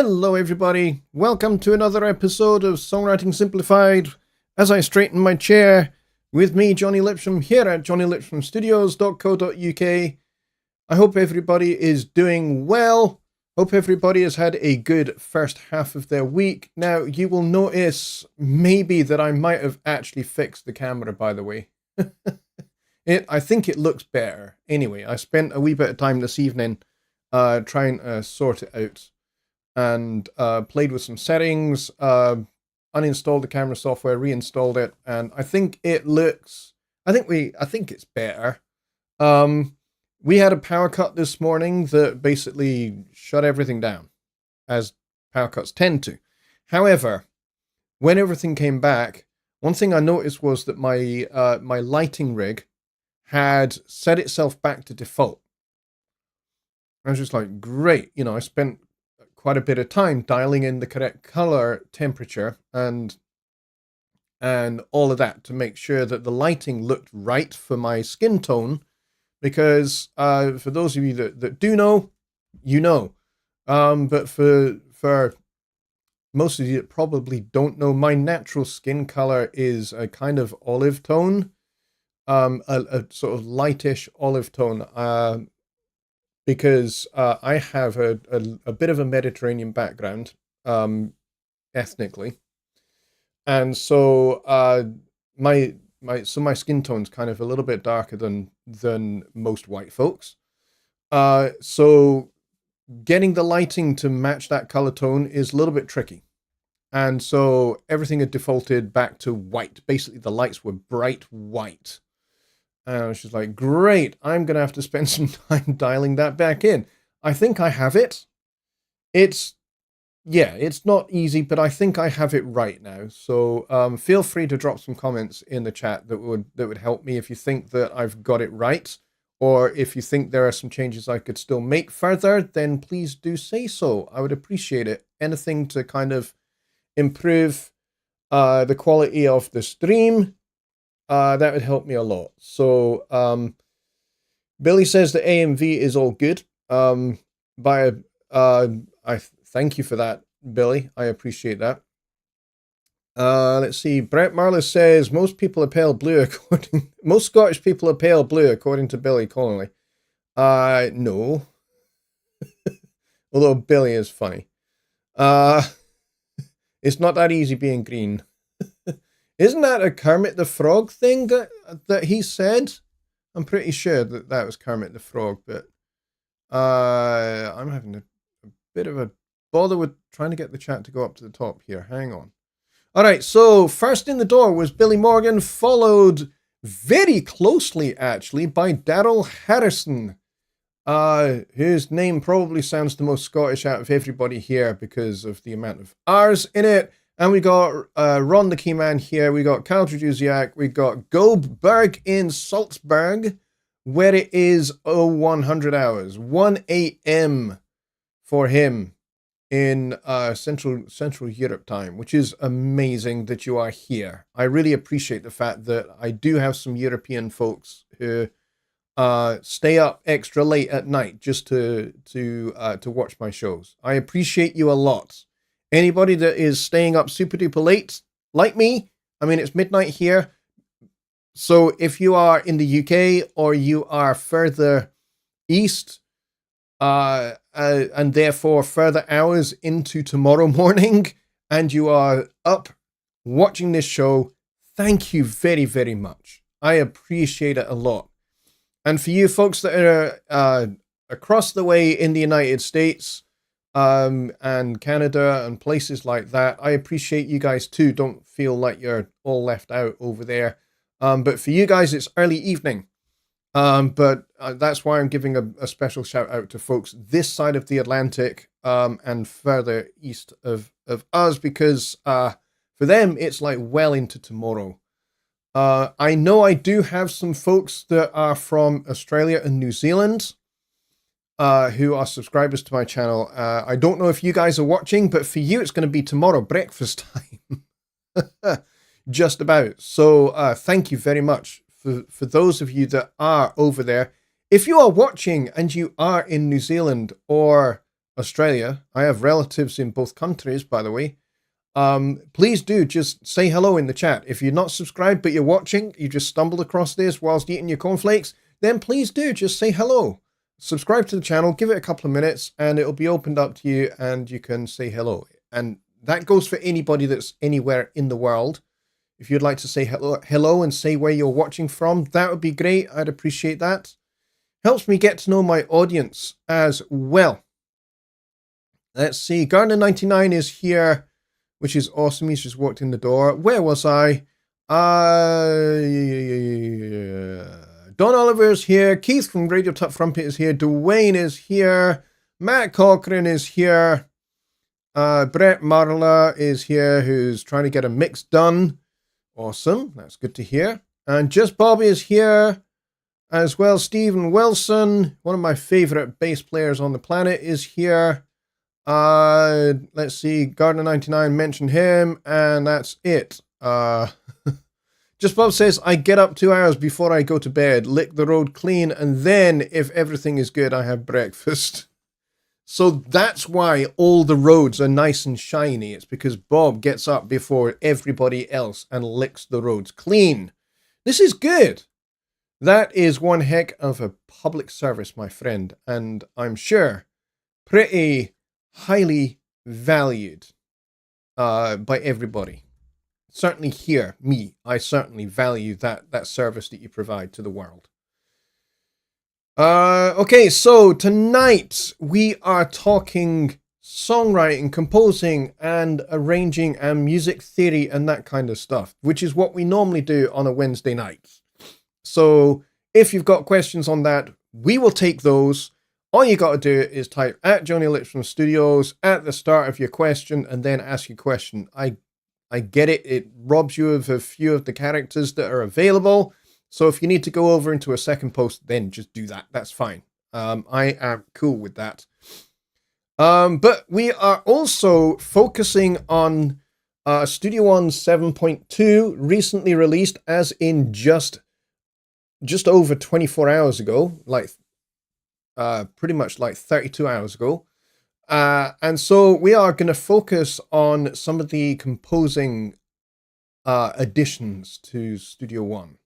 Hello everybody, welcome to another episode of Songwriting Simplified. As I straighten my chair, with me Jonny Lipsham here at jonnylipshamstudios.co.uk. I hope everybody is doing well. Hope everybody has had a good first half of their week. Now you will notice maybe that I might have actually fixed the camera, by the way. I think it looks better. Anyway, I spent a wee bit of time this evening trying to sort it out. And played with some settings, uninstalled the camera software, reinstalled it, and I think it looks. I think it's better. We had a power cut this morning that basically shut everything down, as power cuts tend to. However, when everything came back, one thing I noticed was that my my lighting rig had set itself back to default. I was just like, great, you know, I spent quite a bit of time dialing in the correct color temperature and all of that to make sure that the lighting looked right for my skin tone, because for those of you that do know, you know, but for most of you that probably don't know, my natural skin color is a kind of olive tone, a sort of lightish olive tone, because I have a bit of a Mediterranean background, ethnically, and so my skin tone's kind of a little bit darker than most white folks. So getting the lighting to match that color tone is a little bit tricky, and so everything had defaulted back to white. Basically, the lights were bright white. And I was just like, great, I'm going to have to spend some time dialing that back in. I think I have it. It's not easy, but I think I have it right now. So feel free to drop some comments in the chat that would help me if you think that I've got it right. Or if you think there are some changes I could still make further, then please do say so. I would appreciate it. Anything to kind of improve the quality of the stream, that would help me a lot. So Billy says the AMV is all good. I thank you for that, Billy. I appreciate that. Let's see. Brett Marlis says most people are pale blue most Scottish people are pale blue according to Billy Connolly. No. Although Billy is funny. It's not that easy being green. Isn't that a Kermit the Frog thing that he said? I'm pretty sure that was Kermit the Frog, but I'm having a bit of a bother with trying to get the chat to go up to the top here. Hang on. All right, so first in the door was Billy Morgan, followed very closely, actually, by Daryl Harrison, whose name probably sounds the most Scottish out of everybody here because of the amount of R's in it. And we got Ron the Keyman here. We got Kyle Trajuziak. We got Goldberg in Salzburg, where it is 100 hours, 1 a.m. for him in Central Europe time, which is amazing that you are here. I really appreciate the fact that I do have some European folks who stay up extra late at night just to watch my shows. I appreciate you a lot. Anybody that is staying up super duper late, like me, I mean, it's midnight here. So if you are in the UK or you are further east, and therefore further hours into tomorrow morning, and you are up watching this show, thank you very, very much. I appreciate it a lot. And for you folks that are across the way in the United States, and Canada and places like that, I appreciate you guys too. Don't feel like you're all left out over there. But for you guys, it's early evening. But that's why I'm giving a special shout out to folks this side of the Atlantic, and further east of us, because for them, it's like well into tomorrow. I know I do have some folks that are from Australia and New Zealand, who are subscribers to my channel. I don't know if you guys are watching, but for you, it's going to be tomorrow breakfast time. Just about. So thank you very much for those of you that are over there. If you are watching and you are in New Zealand or Australia. I have relatives in both countries, by the way. Please do just say hello in the chat. If you're not subscribed but you're watching, you just stumbled across this whilst eating your cornflakes, then please do just say hello. Subscribe to the channel, give it a couple of minutes, and it'll be opened up to you and you can say hello. And that goes for anybody that's anywhere in the world. If you'd like to say hello and say where you're watching from, that would be great. I'd appreciate that. Helps me get to know my audience as well. Let's see. Gardner99 is here, which is awesome. He's just walked in the door. Where was I? Don Oliver's here. Keith from Radio Tut Frumpet is here. Dwayne is here. Matt Cochran is here. Brett Marla is here, who's trying to get a mix done. Awesome. That's good to hear. And Just Bobby is here as well. Stephen Wilson, one of my favorite bass players on the planet, is here. Let's see. Gardner99 mentioned him, and that's it. Just Bob says, I get up 2 hours before I go to bed, lick the road clean, and then, if everything is good, I have breakfast. So that's why all the roads are nice and shiny. It's because Bob gets up before everybody else and licks the roads clean. This is good. That is one heck of a public service, my friend, and I'm sure pretty highly valued by everybody. Certainly here, me, I certainly value that service that you provide to the world. Okay, so tonight we are talking songwriting, composing, and arranging, and music theory, and that kind of stuff, which is what we normally do on a Wednesday night. So if you've got questions on that, we will take those. All you got to do is type at Jonny Lipsham Studios at the start of your question and then ask your question. I get it. It robs you of a few of the characters that are available. So if you need to go over into a second post, then just do that. That's fine. I am cool with that. But we are also focusing on Studio One 7.2, recently released as in just over 24 hours ago, like pretty much like 32 hours ago. And so we are going to focus on some of the composing additions to Studio One.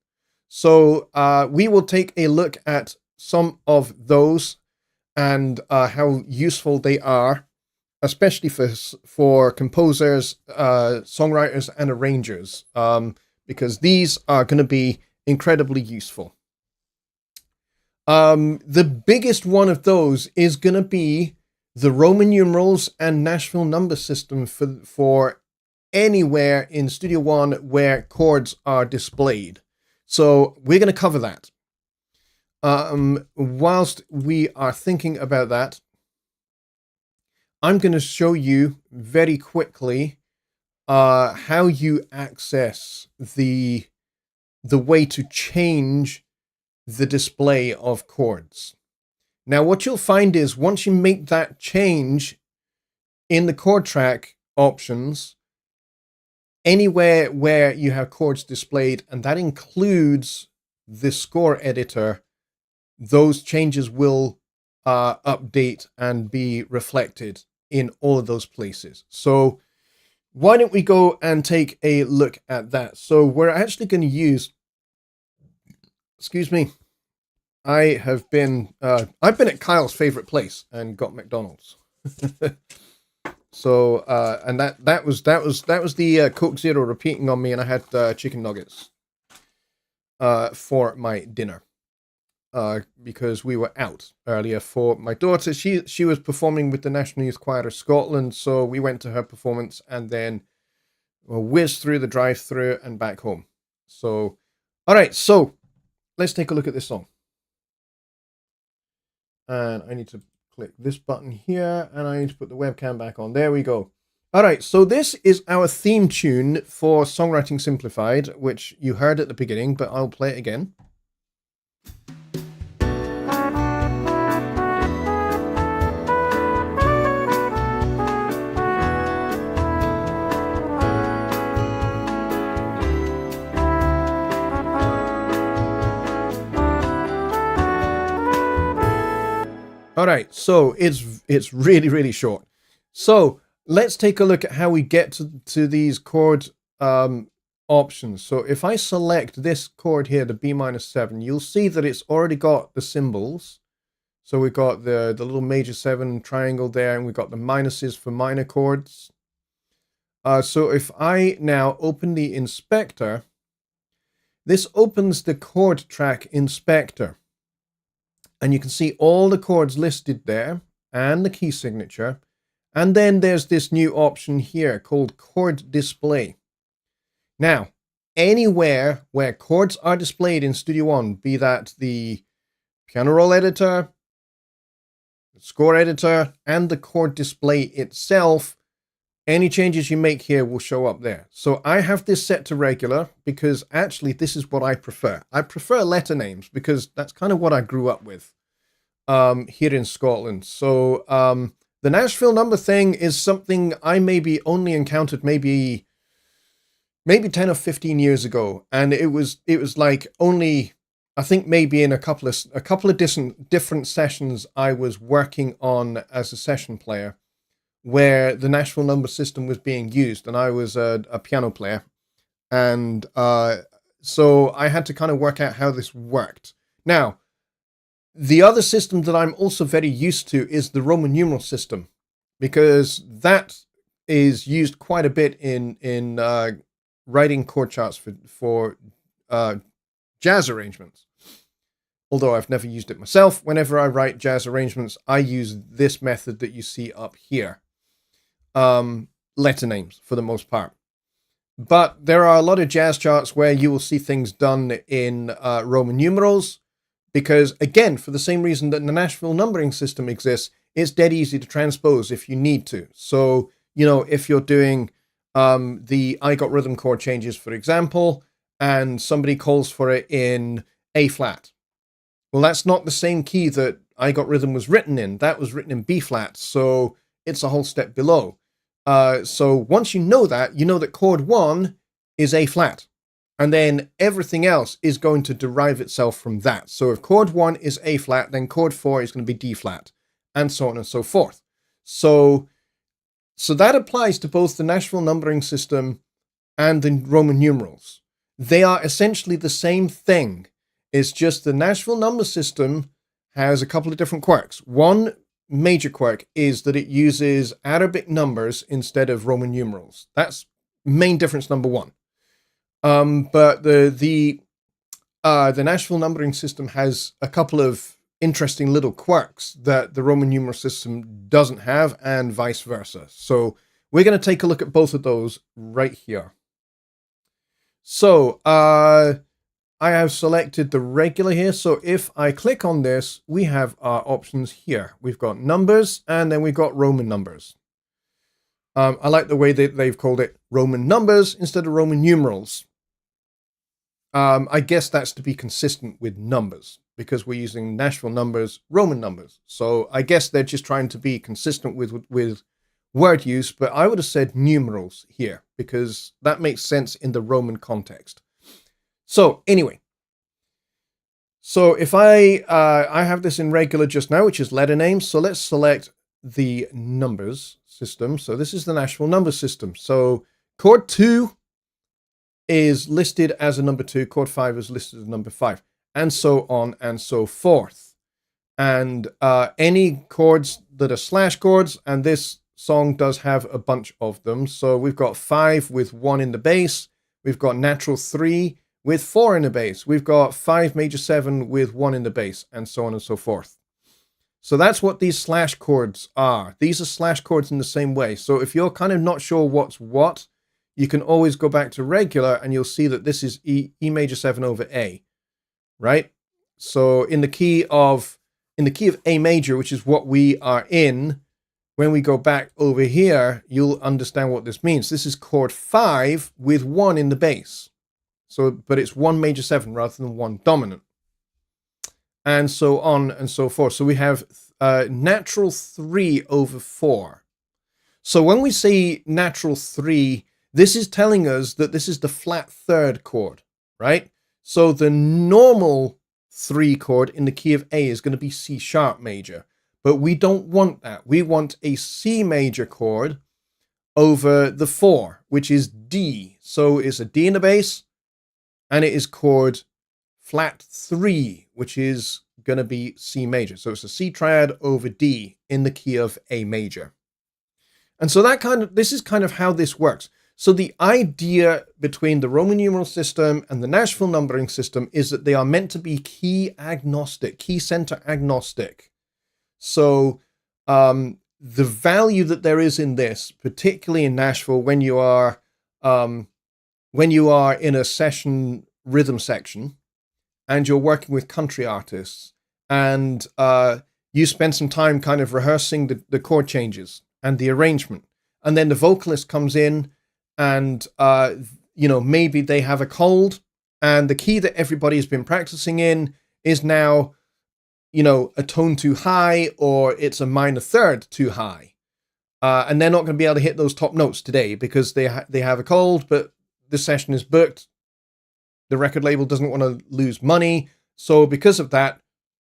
So we will take a look at some of those and how useful they are, especially for composers, songwriters, and arrangers, because these are going to be incredibly useful. The biggest one of those is going to be the Roman numerals and Nashville number system for anywhere in Studio One where chords are displayed. So we're going to cover that. Whilst we are thinking about that, I'm going to show you very quickly how you access the way to change the display of chords. Now, what you'll find is once you make that change in the chord track options, anywhere where you have chords displayed, and that includes the score editor, those changes will update and be reflected in all of those places. So why don't we go and take a look at that? So we're actually going to use, excuse me, I've been at Kyle's favorite place and got McDonald's. So and that was the Coke Zero repeating on me, and I had chicken nuggets for my dinner because we were out earlier for my daughter. She was performing with the National Youth Choir of Scotland, so we went to her performance and then whizzed through the drive-through and back home. So all right, so let's take a look at this song. And I need to click this button here, and I need to put the webcam back on. There we go. All right, so this is our theme tune for Songwriting Simplified, which you heard at the beginning, but I'll play it again. All right, so it's it's really, really short. So let's take a look at how we get to these chord options. So if I select this chord here, the B-7, you'll see that it's already got the symbols. So we've got the little major 7 triangle there, and we've got the minuses for minor chords. So if I now open the inspector, this opens the chord track inspector. And you can see all the chords listed there and the key signature. And then there's this new option here called chord display. Now, anywhere where chords are displayed in Studio One, be that the piano roll editor, the score editor, and the chord display itself, any changes you make here will show up there. So I have this set to regular because actually this is what I prefer. I prefer letter names because that's kind of what I grew up with here in Scotland. So the Nashville number thing is something I maybe only encountered maybe 10 or 15 years ago. And it was like only, I think maybe in a couple of different sessions I was working on as a session player, where the Nashville number system was being used, and I was a piano player. And so I had to kind of work out how this worked. Now, the other system that I'm also very used to is the Roman numeral system, because that is used quite a bit in writing chord charts for jazz arrangements. Although I've never used it myself, whenever I write jazz arrangements, I use this method that you see up here. Letter names for the most part. But there are a lot of jazz charts where you will see things done in Roman numerals, because again, for the same reason that the Nashville numbering system exists, it's dead easy to transpose if you need to. So, you know, if you're doing the I Got Rhythm chord changes, for example, and somebody calls for it in A flat. Well, that's not the same key that I Got Rhythm was written in. That was written in B flat. So it's a whole step below. So once you know that chord 1 is A flat, and then everything else is going to derive itself from that. So if chord 1 is A flat, then chord 4 is going to be D flat, and so on and so forth. So that applies to both the Nashville numbering system and the Roman numerals. They are essentially the same thing. It's just the Nashville number system has a couple of different quirks. One major quirk is that it uses Arabic numbers instead of Roman numerals. That's main difference number one. But the Nashville numbering system has a couple of interesting little quirks that the Roman numeral system doesn't have, and vice versa. So we're going to take a look at both of those right here. So I have selected the regular here. So if I click on this, we have our options here. We've got numbers, and then we've got Roman numbers. I like the way that they've called it Roman numbers instead of Roman numerals. I guess that's to be consistent with numbers, because we're using Nashville numbers, Roman numbers. So I guess they're just trying to be consistent with word use, but I would have said numerals here, because that makes sense in the Roman context. So anyway, so if I have this in regular just now, which is letter names. So let's select the numbers system. So this is the Nashville number system. So chord 2 is listed as a number 2, chord 5 is listed as number 5, and so on and so forth. And any chords that are slash chords, and this song does have a bunch of them. So we've got 5 with 1 in the bass, we've got natural 3 with 4 in the bass, we've got 5 major 7 with 1 in the bass, and so on and so forth. So that's what these slash chords are. These are slash chords in the same way. So if you're kind of not sure what's what, you can always go back to regular and you'll see that this is E major 7 over A, right? So in the key of A major, which is what we are in, when we go back over here, you'll understand what this means. This is chord 5 with 1 in the bass. So, but it's 1 major 7 rather than 1 dominant. And so on and so forth. So we have natural 3 over 4. So when we say natural 3, this is telling us that this is the flat third chord, right? So the normal 3 chord in the key of A is going to be C sharp major. But we don't want that. We want a C major chord over the 4, which is D. So it's a D in the bass, and it is chord flat 3, which is going to be C major. So it's a C triad over D in the key of A major. And so this is kind of how this works. So the idea between the Roman numeral system and the Nashville numbering system is that they are meant to be key agnostic, key center agnostic. So the value that there is in this, particularly in Nashville, when you are in a session rhythm section and you're working with country artists, and you spend some time kind of rehearsing the chord changes and the arrangement, and then the vocalist comes in and maybe they have a cold, and the key that everybody has been practicing in is now a tone too high, or it's a minor third too high, and they're not going to be able to hit those top notes today because they have a cold, but the session is booked. The record label doesn't want to lose money, so because of that,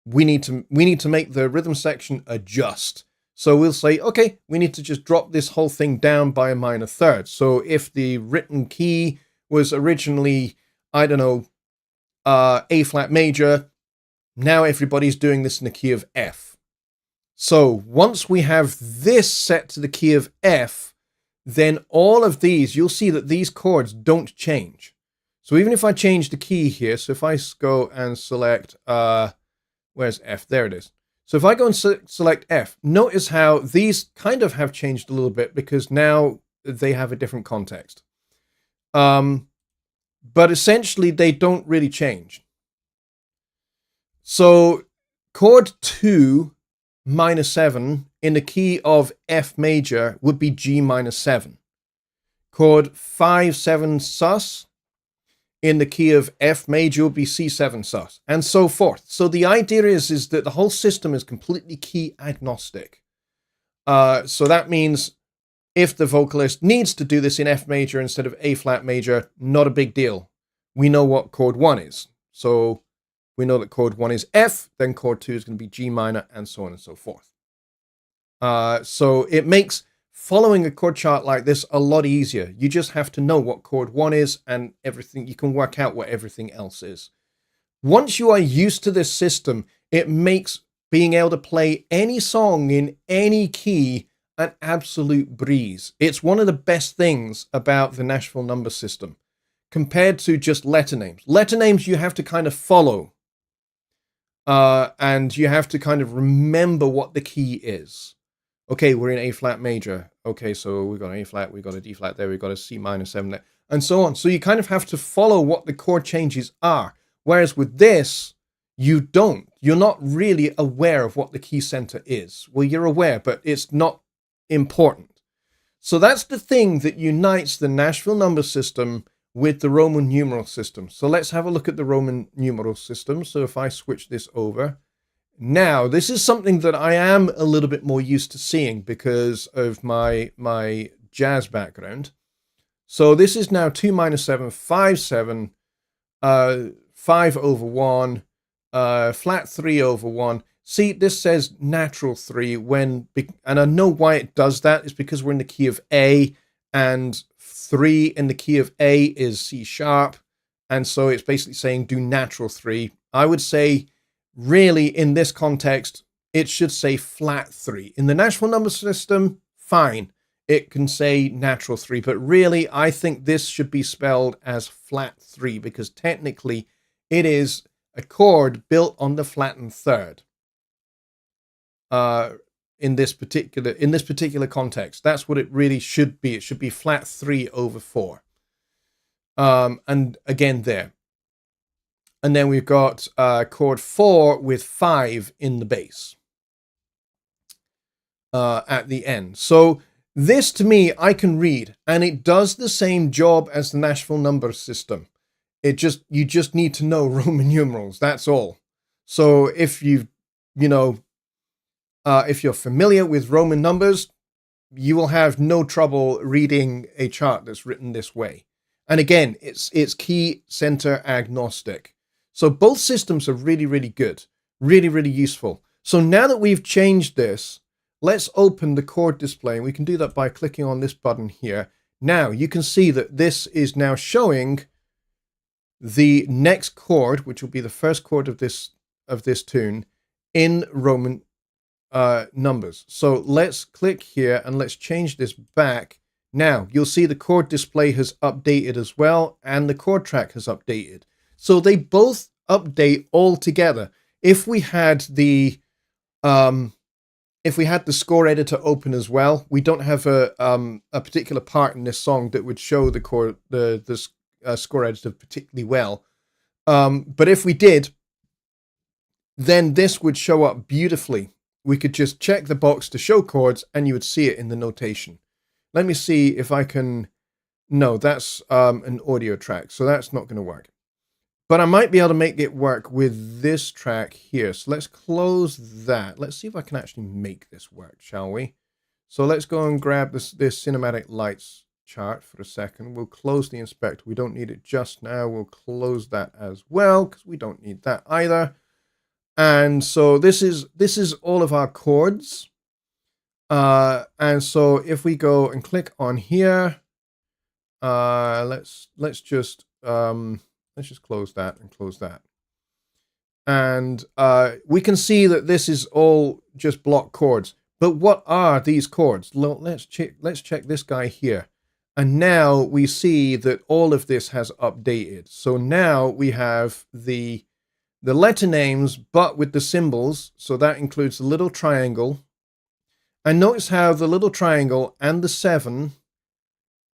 we need to make the rhythm section adjust. So we'll say, okay, we need to just drop this whole thing down by a minor third. So if the written key was originally, I don't know, A flat major, now everybody's doing this in the key of F. So once we have this set to the key of F, then all of these, you'll see that these chords don't change. So even if I change the key here, so if I go and select, where's F? There it is. So if I go and select F, notice how these kind of have changed a little bit because now they have a different context. But essentially, they don't really change. So chord 2 minor 7 in the key of F major would be G minor 7. Chord 5, 7 sus in the key of F major will be C7 sus, and so forth. So the idea is that the whole system is completely key agnostic. So that means if the vocalist needs to do this in F major instead of A flat major, not a big deal. We know what chord 1 is. So we know that chord 1 is F, then chord 2 is going to be G minor, and so on and so forth. So it makes following a chord chart like this a lot easier. You just have to know what chord 1 is, and everything, you can work out what everything else is. Once you are used to this system, it makes being able to play any song in any key an absolute breeze. It's one of the best things about the Nashville number system compared to just letter names. Letter names you have to kind of follow, and you have to kind of remember what the key is. Okay, we're in A flat major. Okay, so we've got an A flat, we've got a D flat there, we've got a C minor 7 there, and so on. So you kind of have to follow what the chord changes are. Whereas with this, you don't. You're not really aware of what the key center is. Well, you're aware, but it's not important. So that's the thing that unites the Nashville number system with the Roman numeral system. So let's have a look at the Roman numeral system. So if I switch this over, now, this is something that I am a little bit more used to seeing because of my jazz background. So this is now 2 minor 7, 5, 7, 5 over 1, flat 3 over 1. See, this says natural 3 and I know why it does that. It's because we're in the key of A, and 3 in the key of A is C sharp. And so it's basically saying do natural 3. I would say, really, in this context, it should say flat 3. In the Nashville number system, fine. It can say natural 3. But really, I think this should be spelled as flat 3 because technically it is a chord built on the flattened third. In this particular context, that's what it really should be. It should be flat 3 over 4. And again there. And then we've got chord 4 with 5 in the bass at the end. So this, to me, I can read, and it does the same job as the Nashville number system. You just need to know Roman numerals. That's all. So if if you're familiar with Roman numbers, you will have no trouble reading a chart that's written this way. And again, it's key center agnostic. So both systems are really, really good, really, really useful. So now that we've changed this, let's open the chord display, and we can do that by clicking on this button here. Now you can see that this is now showing the next chord, which will be the first chord of this tune, in Roman numbers. So let's click here and let's change this back. Now you'll see the chord display has updated as well, and the chord track has updated. So they both update all together. If we had the score editor open as well, we don't have a particular part in this song that would show the chord, the score editor particularly well. But if we did, then this would show up beautifully. We could just check the box to show chords and you would see it in the notation. Let me see if I can... No, that's an audio track, so that's not going to work. But I might be able to make it work with this track here. So let's close that. Let's see if I can actually make this work, shall we? So let's go and grab this cinematic lights chart for a second. We'll close the inspector. We don't need it just now. We'll close that as well because we don't need that either. And so this is all of our chords. And so if we go and click on here, let's just close that and close that. And we can see that this is all just block chords. But what are these chords? Let's check this guy here. And now we see that all of this has updated. So now we have the letter names, but with the symbols. So that includes the little triangle. And notice how the little triangle and the 7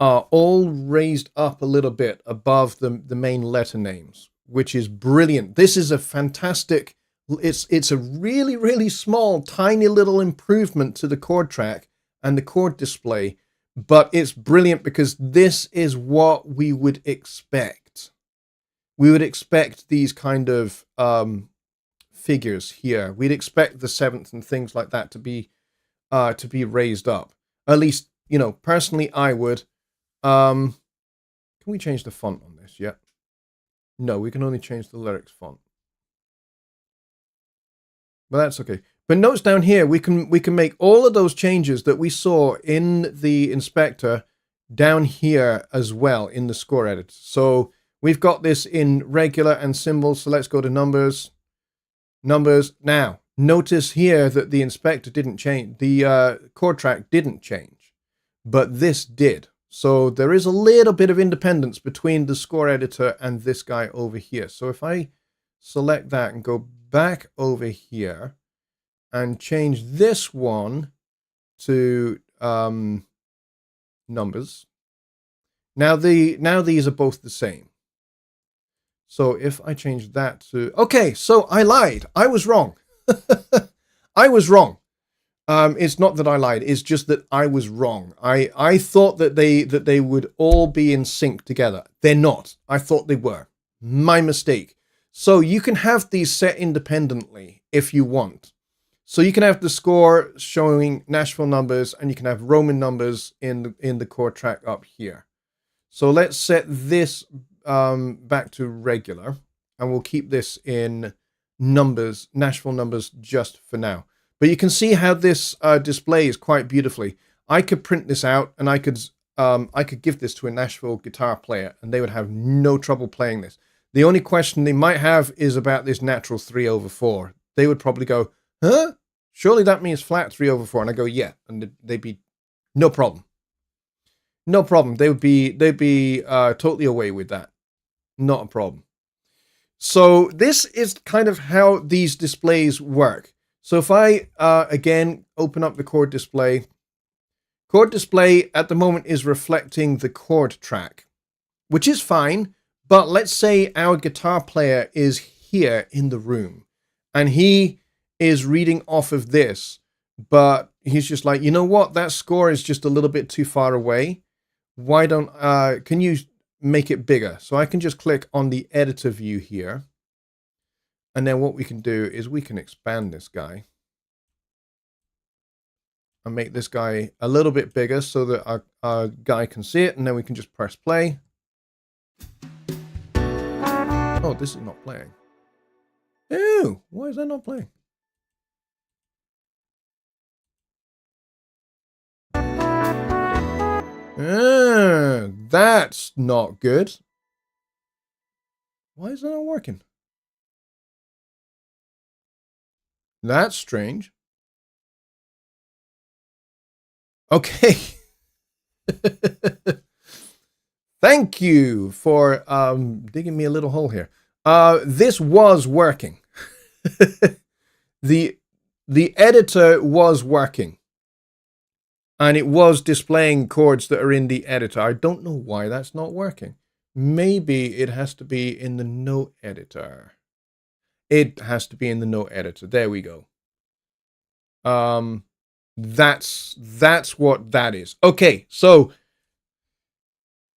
are all raised up a little bit above the main letter names, which is brilliant. This is a fantastic, it's a really, really small, tiny little improvement to the chord track and the chord display, but it's brilliant because this is what we would expect. We would expect these kind of figures here. We'd expect the 7th and things like that to be raised up. At least, you know, personally, I would. Can we change the font on this yet? No, we can only change the lyrics font. But that's okay. But notice down here, we can make all of those changes that we saw in the inspector down here as well in the score editor. So we've got this in regular and symbols. So let's go to numbers. Numbers. Now, notice here that the inspector didn't change. The chord track didn't change, but this did. So there is a little bit of independence between the score editor and this guy over here. So if I select that and go back over here and change this one to numbers. Now these are both the same. So if I change that to... Okay, so I lied. I was wrong. I was wrong. It's not that I lied. It's just that I was wrong. I thought that they would all be in sync together. They're not. I thought they were. My mistake. So you can have these set independently if you want. So you can have the score showing Nashville numbers, and you can have Roman numbers in the chord track up here. So let's set this back to regular, and we'll keep this in numbers, Nashville numbers, just for now. But you can see how this displays quite beautifully. I could print this out, and I could give this to a Nashville guitar player, and they would have no trouble playing this. The only question they might have is about this natural 3/4. They would probably go, huh? Surely that means flat 3/4. And I go, yeah. And they'd be, no problem. No problem. They'd be totally away with that. Not a problem. So this is kind of how these displays work. So if I, again, open up the chord display at the moment is reflecting the chord track, which is fine. But let's say our guitar player is here in the room and he is reading off of this, but he's just like, you know what? That score is just a little bit too far away. Why don't, can you make it bigger? So I can just click on the editor view here. And then what we can do is we can expand this guy and make this guy a little bit bigger so that our guy can see it. And then we can just press play. Oh, this is not playing. Ew, why is that not playing? That's not good. Why is that not working? That's strange. Okay. Thank you for digging me a little hole here. This was working. The editor was working. And it was displaying chords that are in the editor. I don't know why that's not working. Maybe it has to be in the note editor. It has to be in the note editor. There we go. That's what that is. Okay, so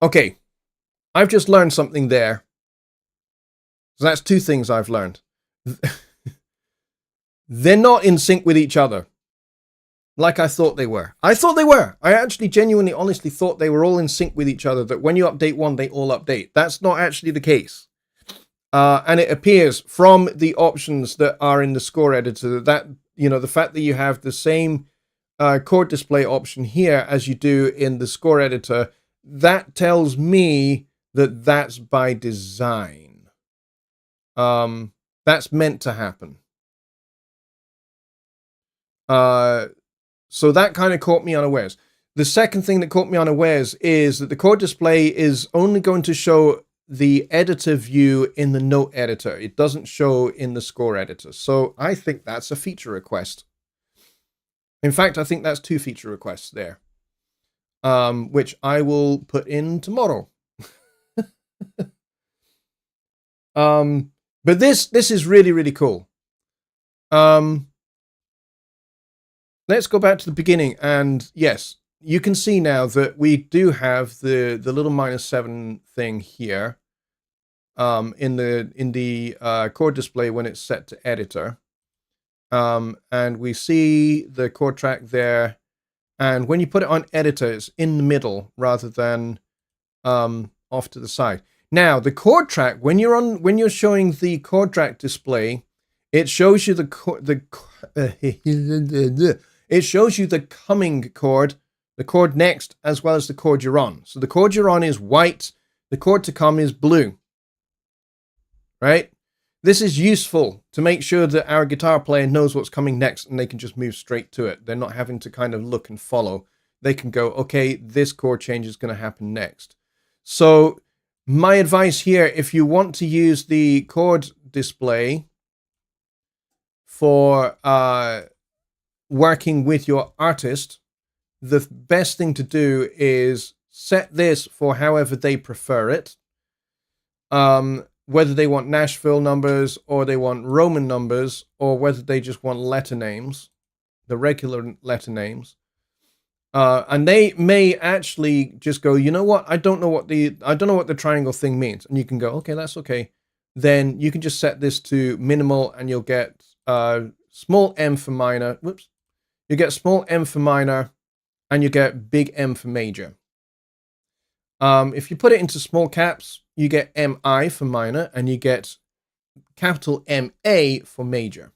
I've just learned something there. So that's two things I've learned. They're not in sync with each other. Like I thought they were. I actually genuinely, honestly thought they were all in sync with each other, that when you update one, they all update. That's not actually the case. And it appears from the options that are in the score editor that, you know, the fact that you have the same chord display option here as you do in the score editor, that tells me that that's by design. That's meant to happen. So that kind of caught me unawares. The second thing that caught me unawares is that the chord display is only going to show the editor view in the note editor. It doesn't show in the score editor. So I think that's a feature request. In fact, I think that's two feature requests there, which I will put in tomorrow. But this is really, really cool. Let's go back to the beginning, and yes, you can see now that we do have the little -7 thing here in the chord display when it's set to editor, and we see the chord track there, and when you put it on editor, it's in the middle rather than off to the side. Now the chord track, when you're showing the chord track display, it shows you it shows you the coming chord, the chord next, as well as the chord you're on. So the chord you're on is white, the chord to come is blue. Right? This is useful to make sure that our guitar player knows what's coming next and they can just move straight to it. They're not having to kind of look and follow. They can go, okay, this chord change is going to happen next. So my advice here, if you want to use the chord display for working with your artist, the best thing to do is set this for however they prefer it. Whether they want Nashville numbers or they want Roman numbers, or whether they just want letter names, the regular letter names. And they may actually just go, you know what? I don't know what the triangle thing means. And you can go, okay, that's okay. Then you can just set this to minimal and you'll get small m for minor. Whoops. You get small m for minor and you get big M for major. If you put it into small caps, you get MI for minor and you get capital MA for major.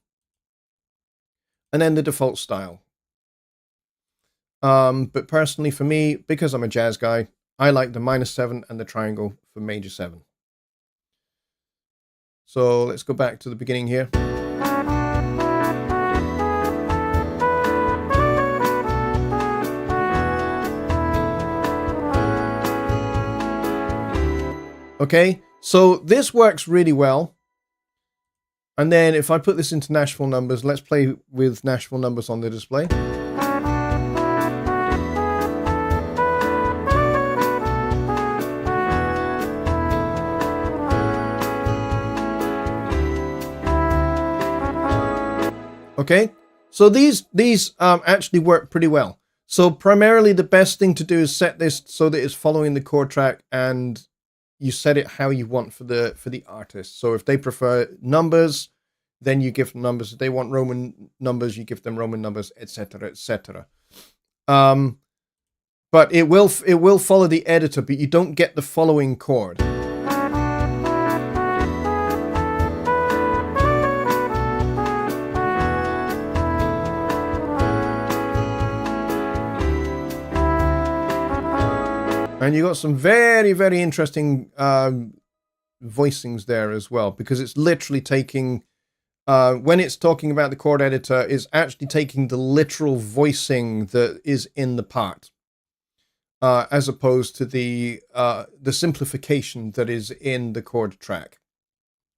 And then the default style. But personally for me, because I'm a jazz guy, I like the -7 and the triangle for major 7. So let's go back to the beginning here. Okay, so this works really well. And then if I put this into Nashville numbers, let's play with Nashville numbers on the display. Okay, so these actually work pretty well. So primarily the best thing to do is set this so that it's following the chord track, and you set it how you want for the artist. So if they prefer numbers, then you give them numbers. If they want Roman numbers, you give them Roman numbers, etc., etc. But it will follow the editor, but you don't get the following chord. And you got some very, very interesting voicings there as well, because it's literally taking, when it's talking about the chord editor, it's actually taking the literal voicing that is in the part, as opposed to the simplification that is in the chord track.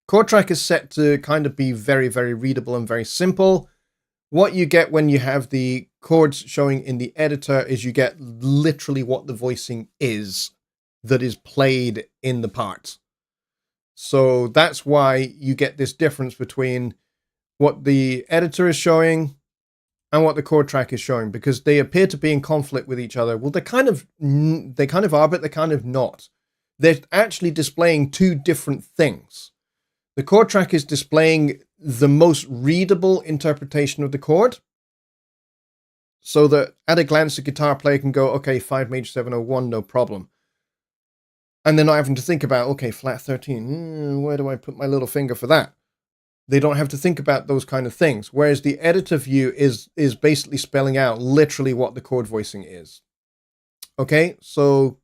Chord track is set to kind of be very, very readable and very simple. What you get when you have the chords showing in the editor is you get literally what the voicing is that is played in the part. So that's why you get this difference between what the editor is showing and what the chord track is showing, because they appear to be in conflict with each other. Well, they kind of are, but they're kind of not. They're actually displaying two different things. The chord track is displaying the most readable interpretation of the chord, so that at a glance the guitar player can go, okay, 5 major 701, no problem. And they're not having to think about, okay, flat 13, where do I put my little finger for that? They don't have to think about those kind of things. Whereas the editor view is basically spelling out literally what the chord voicing is. Okay, so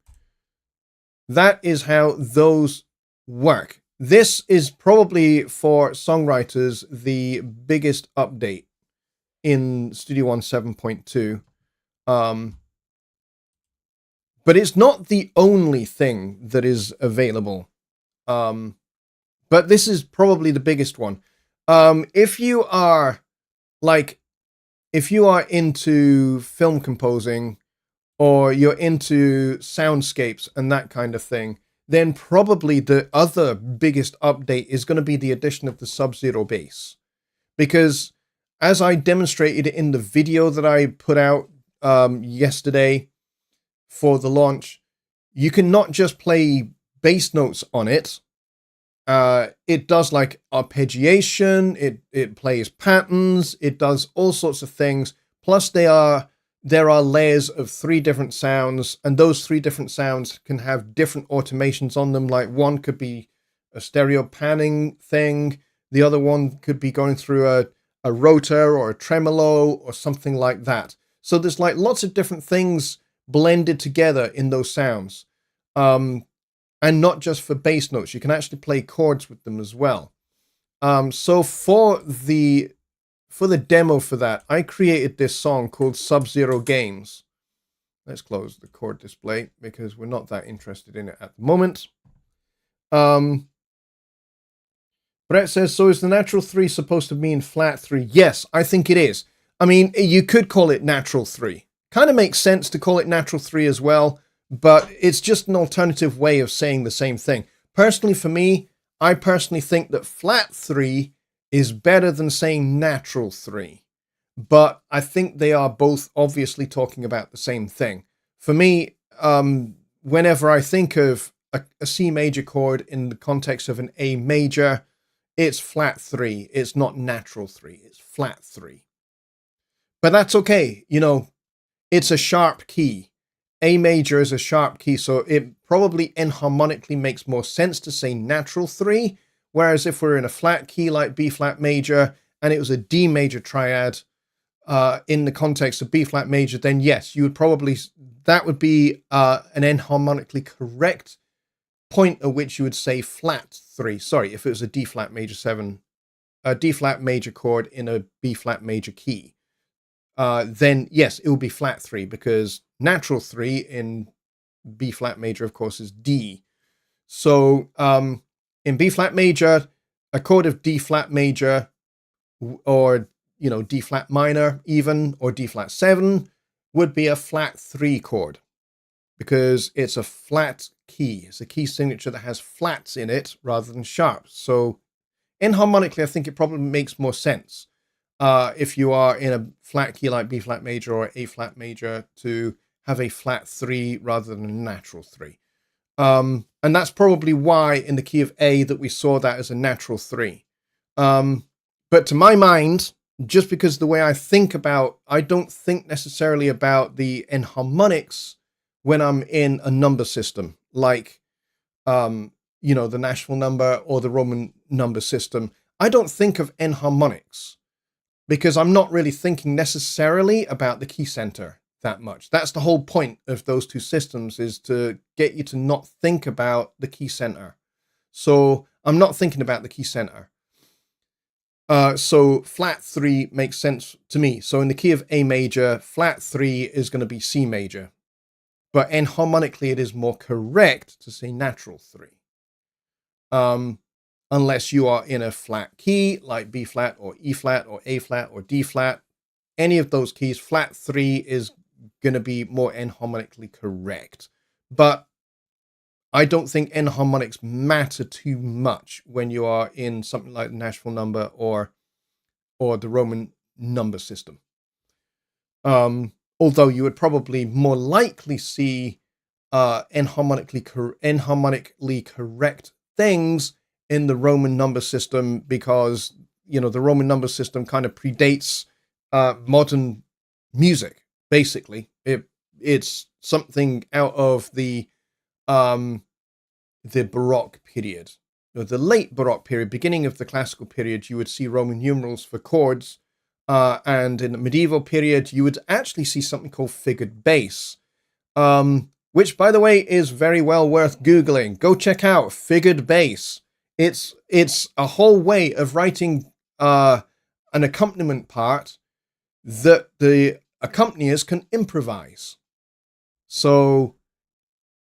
that is how those work. This is probably, for songwriters, the biggest update in Studio One 7.2. But it's not the only thing that is available. But this is probably the biggest one. If you are into film composing, or you're into soundscapes and that kind of thing, then probably the other biggest update is going to be the addition of the Sub-Zero bass. Because as I demonstrated in the video that I put out yesterday for the launch, you can not just play bass notes on it. It does like arpeggiation, it plays patterns, it does all sorts of things. Plus there are layers of 3 different sounds, and those 3 different sounds can have different automations on them. Like one could be a stereo panning thing, the other one could be going through a rotor or a tremolo or something like that. So there's like lots of different things blended together in those sounds. And not just for bass notes, you can actually play chords with them as well. So for the demo for that, I created this song called Sub-Zero Games. Let's close the chord display because we're not that interested in it at the moment. Brett says, so is the natural 3 supposed to mean flat 3? Yes, I think it is. I mean, you could call it natural 3. Kind of makes sense to call it natural 3 as well, but it's just an alternative way of saying the same thing. Personally, for me, I personally think that flat 3 is better than saying natural 3. But I think they are both obviously talking about the same thing. For me, whenever I think of a C major chord in the context of an A major, it's flat 3. It's not natural 3. It's flat 3. But that's okay. You know, it's a sharp key. A major is a sharp key, so it probably enharmonically makes more sense to say natural 3, whereas if we're in a flat key like B flat major and it was a D major triad in the context of B flat major, then yes, you would probably, that would be an enharmonically correct point at which you would say flat 3. Sorry, if it was a D flat major 7, a D flat major chord in a B flat major key, then yes, it will be flat 3, because natural 3 in B flat major, of course, is D. So in B flat major, a chord of D flat major, or you know, D flat minor even, or D flat 7 would be a flat 3 chord, because it's a flat key. It's a key signature that has flats in it rather than sharps. So enharmonically, I think it probably makes more sense if you are in a flat key like B flat major or A flat major to have a flat 3 rather than a natural 3. And that's probably why in the key of A that we saw that as a natural 3. But to my mind, just because the way I think about, I don't think necessarily about the enharmonics when I'm in a number system, like, you know, the Nashville number or the Roman number system. I don't think of enharmonics because I'm not really thinking necessarily about the key center that much. That's the whole point of those two systems, is to get you to not think about the key center. So I'm not thinking about the key center. So flat 3 makes sense to me. So in the key of A major, flat 3 is going to be C major. But enharmonically, it is more correct to say natural 3. Unless you are in a flat key, like B flat or E flat or A flat or D flat. Any of those keys, flat 3 is going to be more enharmonically correct. But I don't think enharmonics matter too much when you are in something like the Nashville number or the Roman number system. Although you would probably more likely see enharmonically correct things in the Roman number system, because, you know, the Roman number system kind of predates modern music. Basically, it's something out of the Baroque period, or the late Baroque period, beginning of the classical period. You would see Roman numerals for chords, and in the medieval period, you would actually see something called figured bass, which, by the way, is very well worth Googling. Go check out figured bass. It's a whole way of writing an accompaniment part that the accompaniers can improvise. So,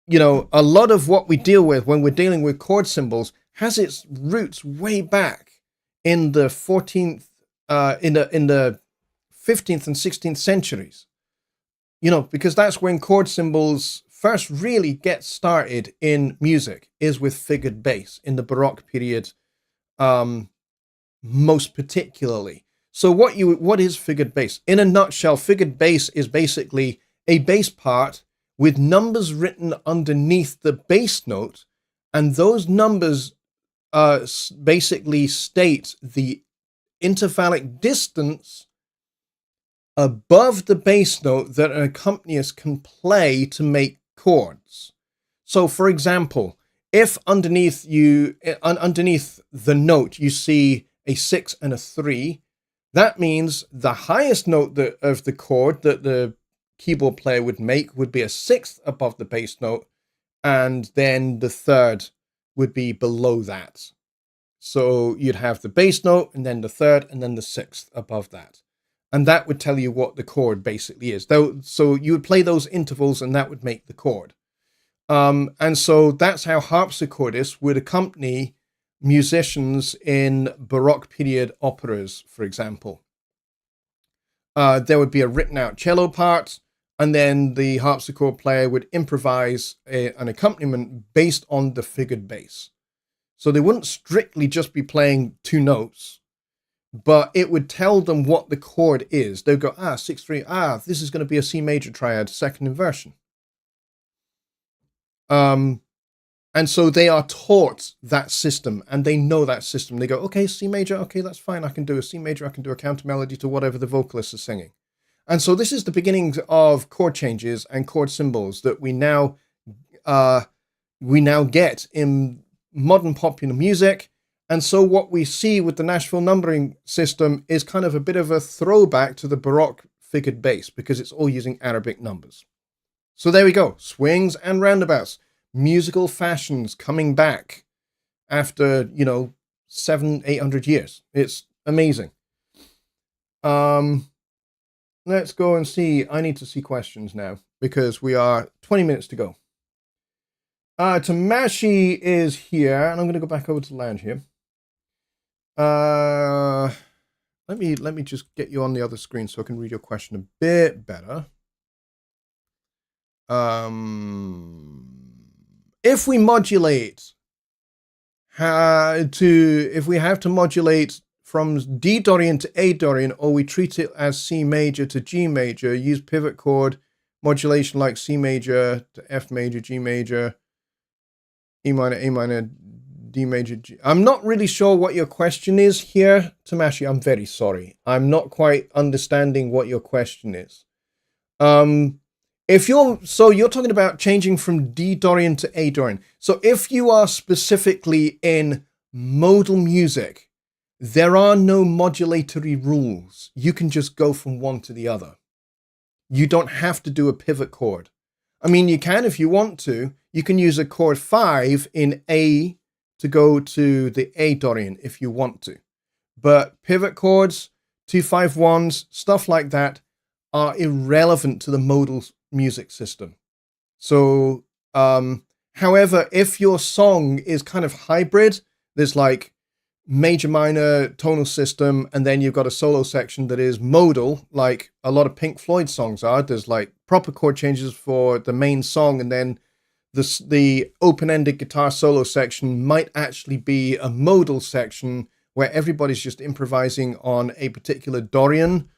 you know, a lot of what we deal with when we're dealing with chord symbols has its roots way back in the 14th, in the 15th and 16th centuries. You know, because that's when chord symbols first really get started in music, is with figured bass in the Baroque period, most particularly. So what is figured bass? In a nutshell, figured bass is basically a bass part with numbers written underneath the bass note, and those numbers basically state the intervallic distance above the bass note that an accompanist can play to make chords. So, for example, if underneath the note you see a 6 and a 3, that means the highest note of the chord that the keyboard player would make would be a 6th above the bass note, and then the 3rd would be below that. So you'd have the bass note, and then the 3rd, and then the 6th above that. And that would tell you what the chord basically is. So you would play those intervals, and that would make the chord. And so that's how harpsichordists would accompany musicians in Baroque period operas, for example. There would be a written out cello part, and then the harpsichord player would improvise an accompaniment based on the figured bass. So they wouldn't strictly just be playing two notes, but it would tell them what the chord is. They'd go, 6-3, this is going to be a C major triad, second inversion. And so they are taught that system, and they know that system. They go, okay, C major, okay, that's fine. I can do a C major. I can do a counter melody to whatever the vocalist is singing. And so this is the beginnings of chord changes and chord symbols that we now get in modern popular music. And so what we see with the Nashville numbering system is kind of a bit of a throwback to the Baroque figured bass, because it's all using Arabic numbers. So there we go. Swings and roundabouts. Musical fashions coming back after, 700-800 years. It's amazing. Let's go and see. I need to see questions now, because we are 20 minutes to go. Tamashi is here, and I'm going to go back over to the lounge here. Let me just get you on the other screen so I can read your question a bit better. If we modulate, if we have to modulate from D Dorian to A Dorian, or we treat it as C major to G major, use pivot chord modulation like C major to F major, G major, E minor, A minor, D major, G. I'm not really sure what your question is here, Tamashi. I'm very sorry. I'm not quite understanding what your question is. You're talking about changing from D Dorian to A Dorian. So if you are specifically in modal music, there are no modulatory rules. You can just go from one to the other. you don't have to do a pivot chord. I mean, you can if you want to. You can use a chord 5 in A to go to the A Dorian if you want to. But pivot chords, 2-5-1s, stuff like that are irrelevant to the modal music system. So, however, if your song is kind of hybrid, there's like major minor tonal system, and then you've got a solo section that is modal, like a lot of Pink Floyd songs are. There's like proper chord changes for the main song, and then the open-ended guitar solo section might actually be a modal section where everybody's just improvising on a particular Dorian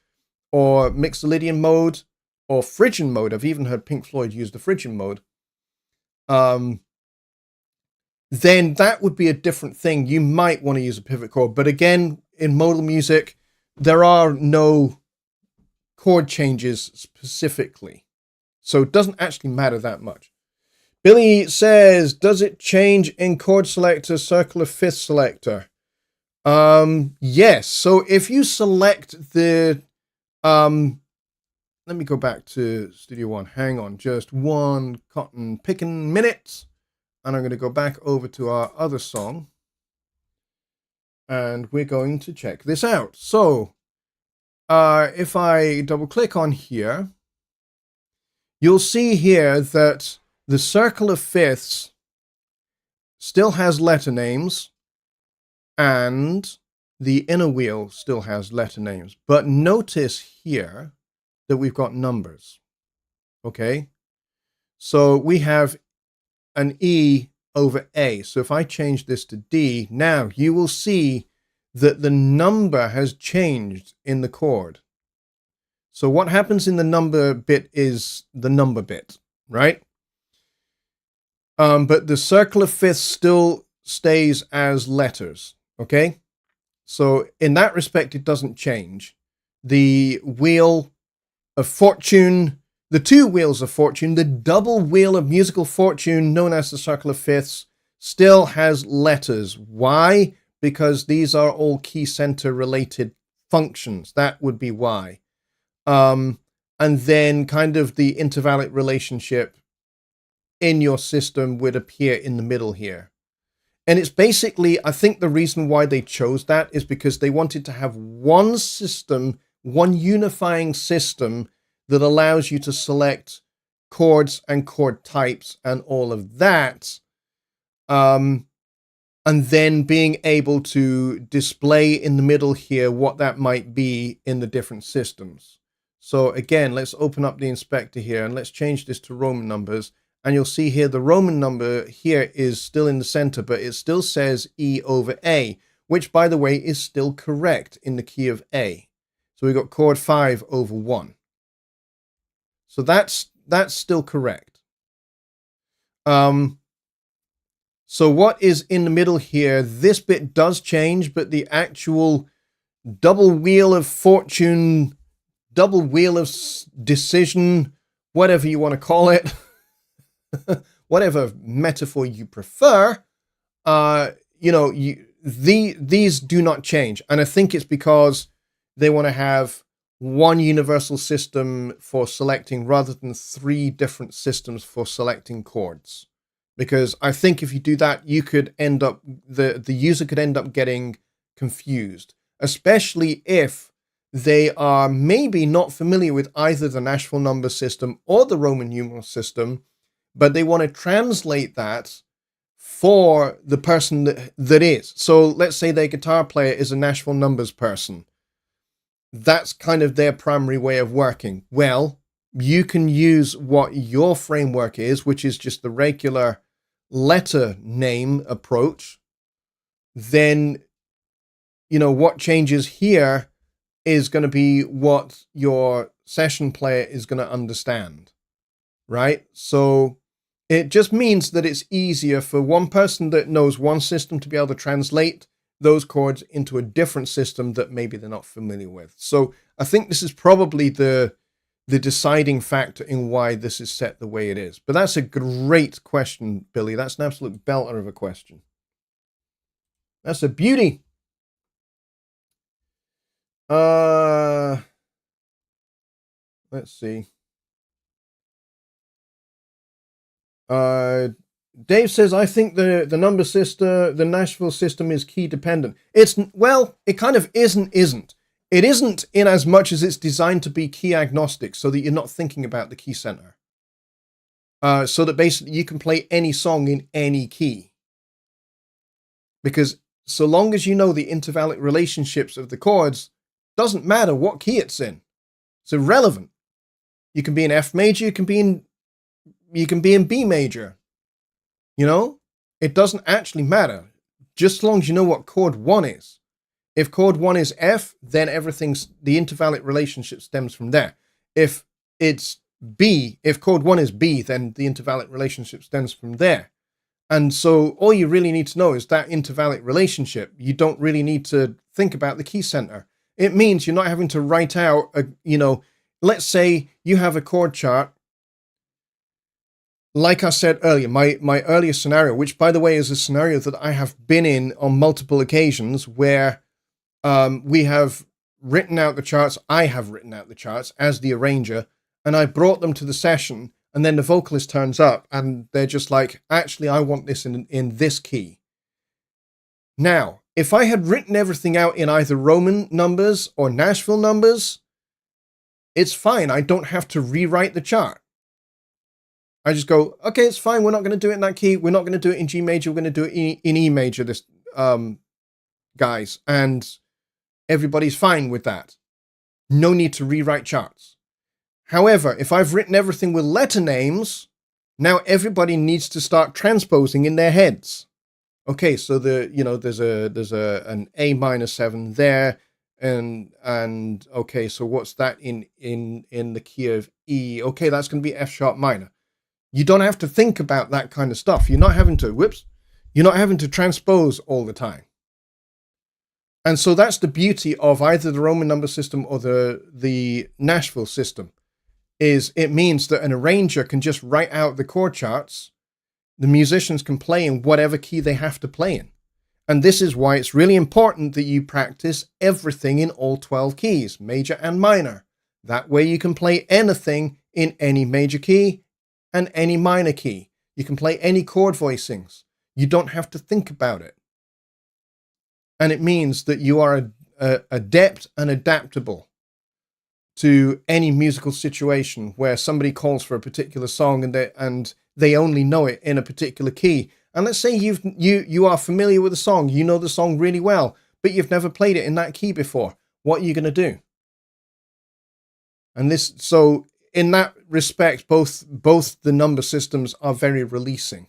or Mixolydian mode or Phrygian mode. I've even heard Pink Floyd use the Phrygian mode. Then that would be a different thing. You might want to use a pivot chord. But again, in modal music, there are no chord changes specifically. So it doesn't actually matter that much. Billy says, does it change in chord selector, circle of fifth selector? Yes. So if you select the, let me go back to Studio One. Hang on, just one cotton picking minute. And I'm going to go back over to our other song. And we're going to check this out. So, if I double click on here, you'll see here that the circle of fifths still has letter names and the inner wheel still has letter names. But notice here that we've got numbers. Okay? So we have an E over A. So if I change this to D, now you will see that the number has changed in the chord. So what happens in the number bit is the number bit, right? But the circle of fifths still stays as letters, okay? So in that respect, it doesn't change. The wheel of fortune, the two wheels of fortune, the double wheel of musical fortune, known as the circle of fifths, still has letters. Why? Because these are all key center related functions. That would be why. And then kind of the intervallic relationship in your system would appear in the middle here. And it's basically, I think the reason why they chose that is because they wanted to have one system, one unifying system that allows you to select chords and chord types and all of that. And then being able to display in the middle here what that might be in the different systems. So again, let's open up the inspector here and let's change this to Roman numbers. And you'll see here the Roman number here is still in the center, but it still says E over A, which, by the way, is still correct in the key of A. So we've got chord 5 over 1. So that's still correct. So what is in the middle here, this bit does change, but the actual double wheel of fortune, double wheel of decision, whatever you want to call it, whatever metaphor you prefer, these do not change. And I think it's because they want to have one universal system for selecting rather than 3 different systems for selecting chords. Because I think if you do that, you could end up, the user could end up getting confused, especially if they are maybe not familiar with either the Nashville number system or the Roman numeral system, but they want to translate that for the person that is. So let's say their guitar player is a Nashville numbers person. That's kind of their primary way of working. Well, you can use what your framework is, which is just the regular letter name approach. Then, what changes here is going to be what your session player is going to understand, right? So it just means that it's easier for one person that knows one system to be able to translate those chords into a different system that maybe they're not familiar with. So I think this is probably the deciding factor in why this is set the way it is. But that's a great question, Billy. That's an absolute belter of a question. That's a beauty. Let's see. Dave says, I think the number system, the Nashville system is key dependent. It's, well, it kind of isn't. It isn't in as much as it's designed to be key agnostic, so that you're not thinking about the key center. So that basically you can play any song in any key. Because so long as you know the intervallic relationships of the chords, doesn't matter what key it's in. It's irrelevant. You can be in F major, you can be in B major. You know, it doesn't actually matter, just as long as you know what chord 1 is. If chord 1 is F, then the intervallic relationship stems from there. If it's B, if chord 1 is B, then the intervallic relationship stems from there. And so all you really need to know is that intervallic relationship. You don't really need to think about the key center. It means you're not having to write out, let's say you have a chord chart. Like I said earlier, my earlier scenario, which by the way is a scenario that I have been in on multiple occasions, where we have written out the charts, I have written out the charts as the arranger, and I brought them to the session, and then the vocalist turns up, and they're just like, actually, I want this in this key. Now, if I had written everything out in either Roman numbers or Nashville numbers, it's fine. I don't have to rewrite the chart. I just go, okay, it's fine. We're not going to do it in that key. We're not going to do it in G major. We're going to do it in E major, this, guys. And everybody's fine with that. No need to rewrite charts. However, if I've written everything with letter names, now everybody needs to start transposing in their heads. Okay, so there's an A minor 7 there, and okay, so what's that in the key of E? Okay, that's going to be F sharp minor. You don't have to think about that kind of stuff. You're not having to transpose all the time. And so that's the beauty of either the Roman number system or the Nashville system, is it means that an arranger can just write out the chord charts. The musicians can play in whatever key they have to play in. And this is why it's really important that you practice everything in all 12 keys, major and minor. That way you can play anything in any major key and any minor key. You can play any chord voicings. You don't have to think about it. And it means that you are adept and adaptable to any musical situation where somebody calls for a particular song and they only know it in a particular key. And let's say you are familiar with the song, you know the song really well, but you've never played it in that key before. What are you going to do? And so in that respect, both the number systems are very releasing,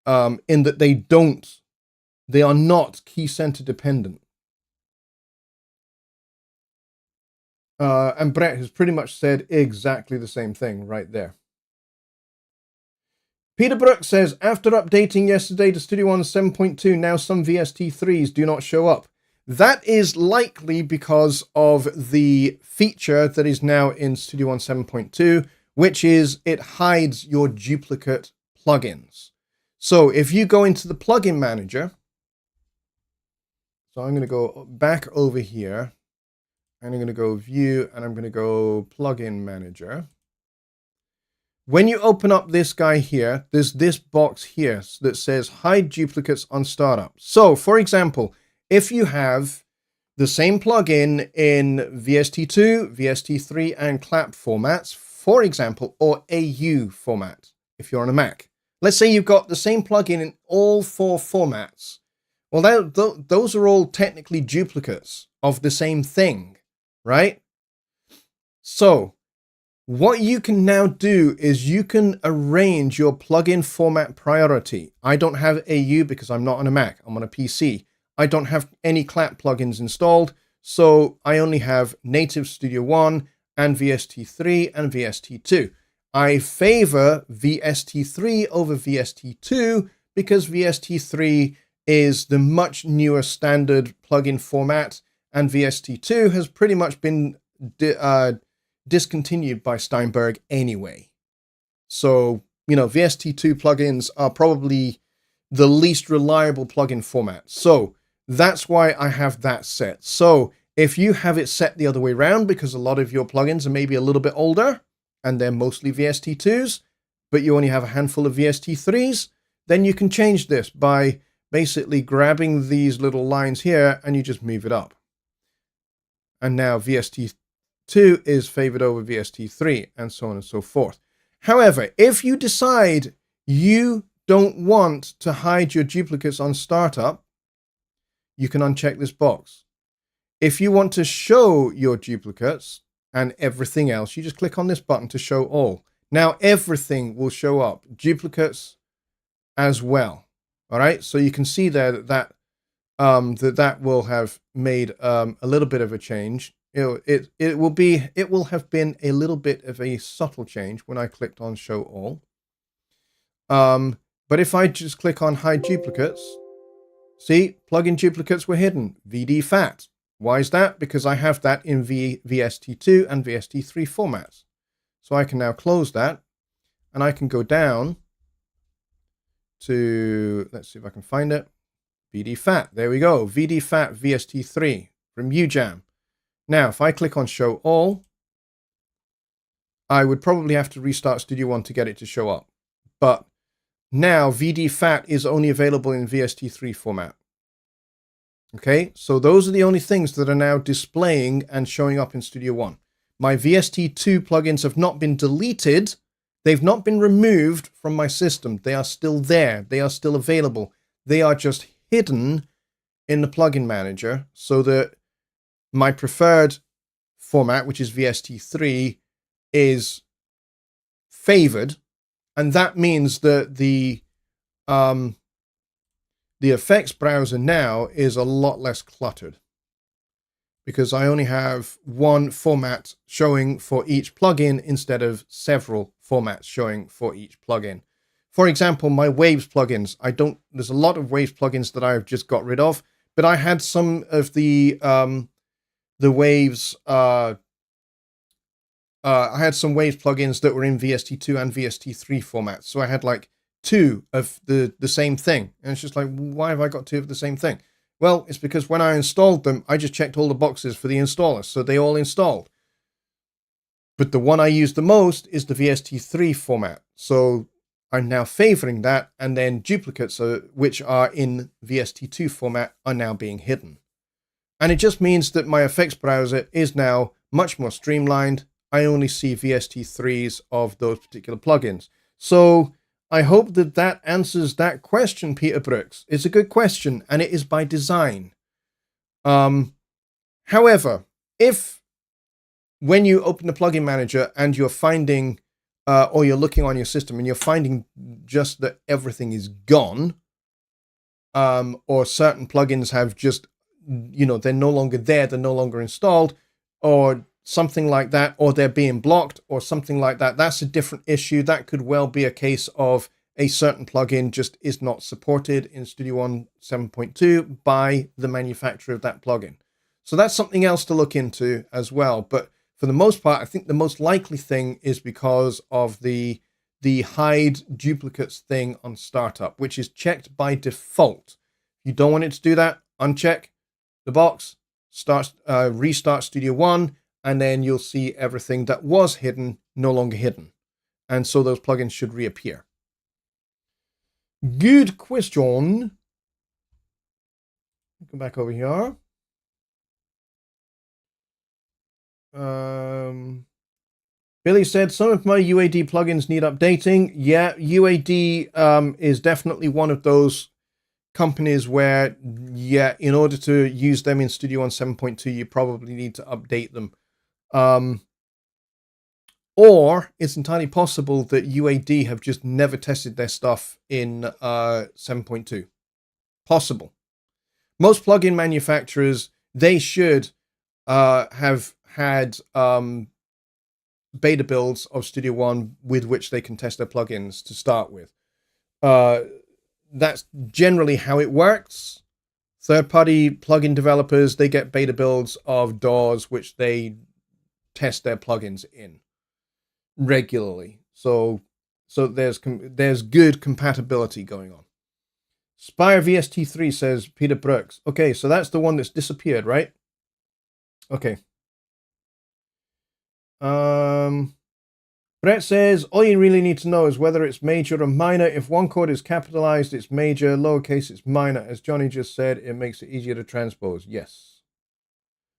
in that they are not key center dependent. And Brett has pretty much said exactly the same thing right there. Peter Brook says, after updating yesterday to Studio One 7.2, now some VST3s do not show up. That is likely because of the feature that is now in Studio One 7.2, which is it hides your duplicate plugins. So if you go into the plugin manager, so I'm going to go back over here, and I'm going to go view, and I'm going to go plugin manager. When you open up this guy here, there's this box here that says hide duplicates on startup. So for example, if you have the same plugin in VST2, VST3, and clap formats, for example, or AU format, if you're on a Mac. Let's say you've got the same plugin in all 4 formats. Well, those are all technically duplicates of the same thing, right? So what you can now do is you can arrange your plugin format priority. I don't have AU because I'm not on a Mac. I'm on a PC. I don't have any clap plugins installed, so I only have native Studio One and VST3 and VST2. I favor VST3 over VST2 because VST3 is the much newer standard plugin format, and VST2 has pretty much been discontinued by Steinberg anyway. So, VST2 plugins are probably the least reliable plugin format. So that's why I have that set. So if you have it set the other way around, because a lot of your plugins are maybe a little bit older and they're mostly VST2s, but you only have a handful of VST3s, then you can change this by basically grabbing these little lines here and you just move it up. And now VST2 is favored over VST3 and so on and so forth. However, if you decide you don't want to hide your duplicates on startup, you can uncheck this box. If you want to show your duplicates and everything else, you just click on this button to show all. Now everything will show up, duplicates as well. All right, so you can see there that that will have made a little bit of a change. It will have been a little bit of a subtle change when I clicked on show all. But if I just click on hide duplicates, see, plugin duplicates were hidden. VD fat. Why is that? Because I have that in VST2 and VST3 formats. So I can now close that and I can go down to, let's see if I can find it. VD fat. There we go. VD fat VST3 from UJAM. Now, if I click on show all, I would probably have to restart Studio One to get it to show up. But now VD fat is only available in VST3 format. Okay, so those are the only things that are now displaying and showing up in Studio One. My VST2 plugins have not been deleted. They've not been removed from my system. They are still there. They are still available. They are just hidden in the plugin manager so that my preferred format, which is VST3, is favored. And that means that the effects browser now is a lot less cluttered because I only have one format showing for each plugin instead of several formats showing for each plugin. For example, my Waves plugins, there's a lot of Waves plugins that I've just got rid of, but I had some of the Waves, I had some Waves plugins that were in VST2 and VST3 formats. So I had like two of the same thing. And it's just like, why have I got two of the same thing? Well, it's because when I installed them, I just checked all the boxes for the installer. So they all installed. But the one I use the most is the VST3 format. So I'm now favoring that. And then duplicates, which are in VST2 format, are now being hidden. And it just means that my effects browser is now much more streamlined. I only see VST3s of those particular plugins. So I hope that that answers that question, Peter Brooks. It's a good question, and it is by design. However, if when you open the plugin manager and you're finding, or you're looking on your system and you're finding just that everything is gone, or certain plugins have just, they're no longer there, they're no longer installed, or something like that, or they're being blocked or something like that, that's a different issue. That could well be a case of a certain plugin just is not supported in Studio One 7.2 by the manufacturer of that plugin. So that's something else to look into as well. But for the most part, I think the most likely thing is because of the hide duplicates thing on startup, which is checked by default. You don't want it to do that, uncheck the box, restart Studio One, and then you'll see everything that was hidden no longer hidden. And so those plugins should reappear. Good question. Come back over here. Billy said, some of my UAD plugins need updating. Yeah, UAD is definitely one of those companies where, yeah, in order to use them in Studio One 7.2, you probably need to update them. Or it's entirely possible that UAD have just never tested their stuff in 7.2. Possible. Most plugin manufacturers, they should have had beta builds of Studio One with which they can test their plugins to start with. That's generally how it works. Third-party plugin developers, they get beta builds of DAWs which they test their plugins in regularly. So there's good compatibility going on. Spire VST3 says Peter Brooks. Okay, so that's the one that's disappeared, right? Okay. Brett says, all you really need to know is whether it's major or minor. If one chord is capitalized, it's major. Lowercase, it's minor. As Johnny just said, it makes it easier to transpose. Yes.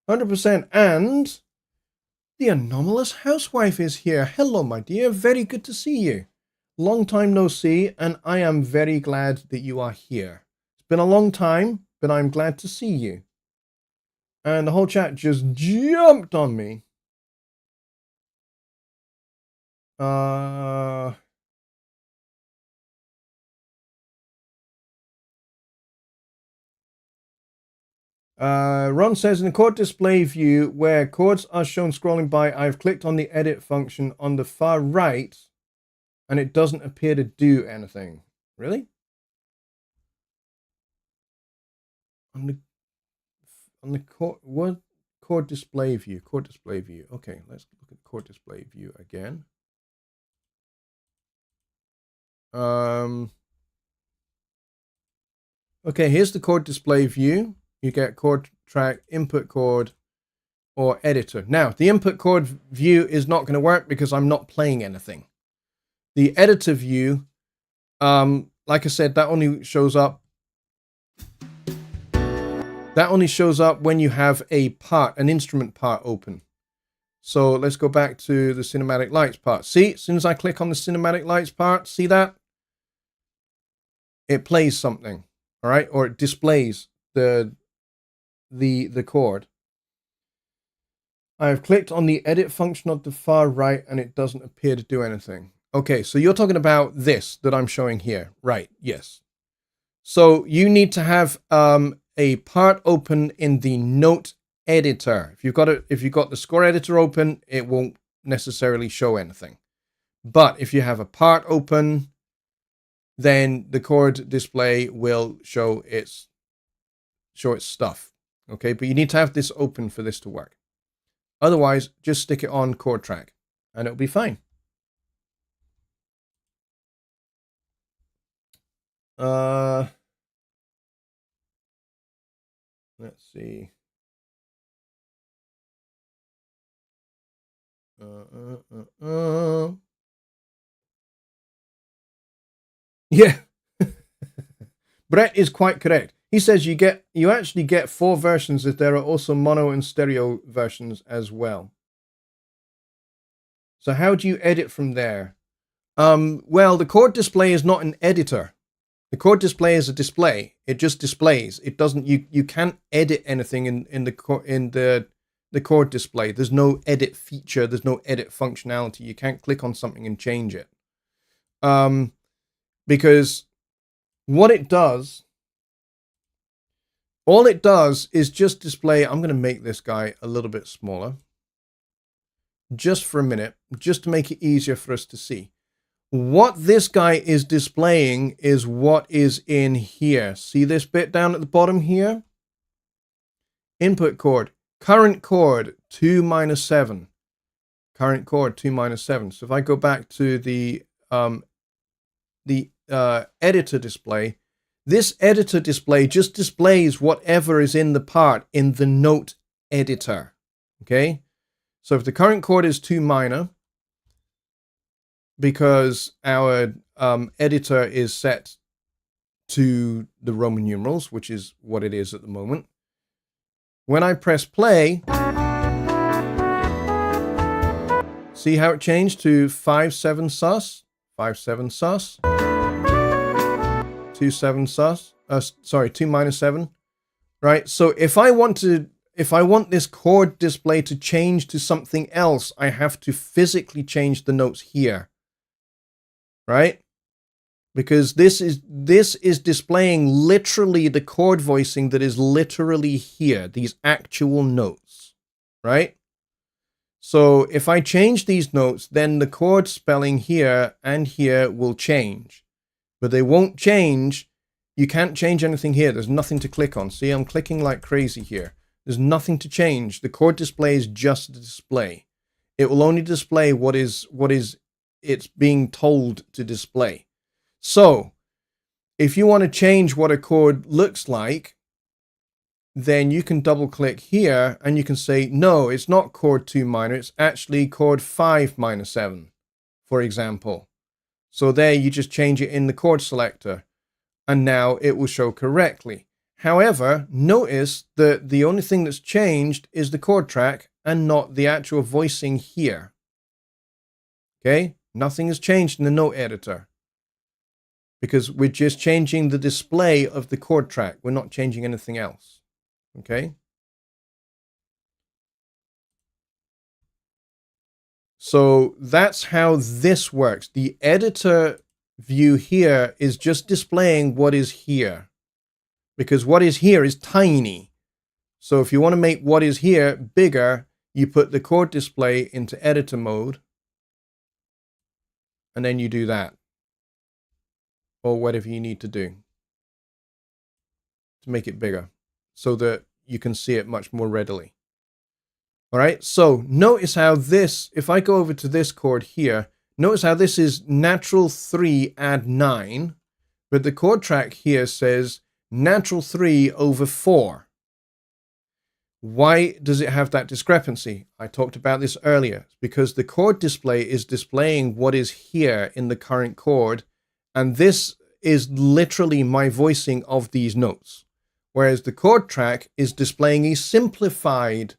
100%. And the anomalous housewife is here. Hello, my dear. Very good to see you. Long time no see, and I am very glad that you are here. It's been a long time, but I'm glad to see you. And the whole chat just jumped on me. Ron says, in the chord display view where chords are shown scrolling by, I've clicked on the edit function on the far right and it doesn't appear to do anything. Really? On the chord, what chord display view? Chord display view. Okay, let's look at chord display view again. Okay, here's the chord display view. You get chord track, input chord, or editor. Now, the input chord view is not going to work because I'm not playing anything. The editor view, like I said, that only shows up when you have a part, an instrument part open. So let's go back to the cinematic lights part. See, as soon as I click on the cinematic lights part, see that? It plays something, all right? Or it displays the chord. I have clicked on the edit function at the far right and it doesn't appear to do anything. Okay, so you're talking about this that I'm showing here. Right, yes. So you need to have a part open in the note editor. If you've got the score editor open, it won't necessarily show anything. But if you have a part open, then the chord display will show its stuff. Okay, but you need to have this open for this to work. Otherwise, just stick it on chord track and it'll be fine. Let's see. Yeah. Brett is quite correct. He says you actually get 4 versions if there are also mono and stereo versions as well. So how do you edit from there? Well, the chord display is not an editor. The chord display is a display. It just displays. It doesn't. You can't edit anything in the chord display. There's no edit feature. There's no edit functionality. You can't click on something and change it. Because what it does, all it does is just display. I'm going to make this guy a little bit smaller, just for a minute, just to make it easier for us to see. What this guy is displaying is what is in here. See this bit down at the bottom here? Input chord, current chord 2 minus 7. Current chord 2 minus 7. So if I go back to the editor display, this editor display just displays whatever is in the part in the note editor. Okay? So if the current chord is 2 minor, because our editor is set to the Roman numerals, which is what it is at the moment. When I press play, see how it changed to 5/7 sus, 5/7 sus, 2/7 sus. 2 minus 7, right? So if I want this chord display to change to something else, I have to physically change the notes here. Right? Because this is displaying literally the chord voicing that is literally here, these actual notes, right? So if I change these notes, then the chord spelling here and here will change, but they won't change. You can't change anything here. There's nothing to click on. See, I'm clicking like crazy here. There's nothing to change. The chord display is just a display. It will only display what is it's being told to display. So if you want to change what a chord looks like, then you can double click here and you can say, no, it's not chord 2 minor. It's actually chord 5 minor 7. for example. So there you just change it in the chord selector, and now it will show correctly. However, notice that the only thing that's changed is the chord track and not the actual voicing here. Okay, nothing has changed in the note editor because we're just changing the display of the chord track. We're not changing anything else. Okay. So that's how this works. The editor view here is just displaying what is here, because what is here is tiny. So if you want to make what is here bigger, you put the chord display into editor mode, and then you do that, or whatever you need to do to make it bigger so that you can see it much more readily. All right, so notice how this, if I go over to this chord here, notice how this is natural 3 add 9, but the chord track here says natural 3 over 4. Why does it have that discrepancy? I talked about this earlier. It's because the chord display is displaying what is here in the current chord, and this is literally my voicing of these notes, whereas the chord track is displaying a simplified,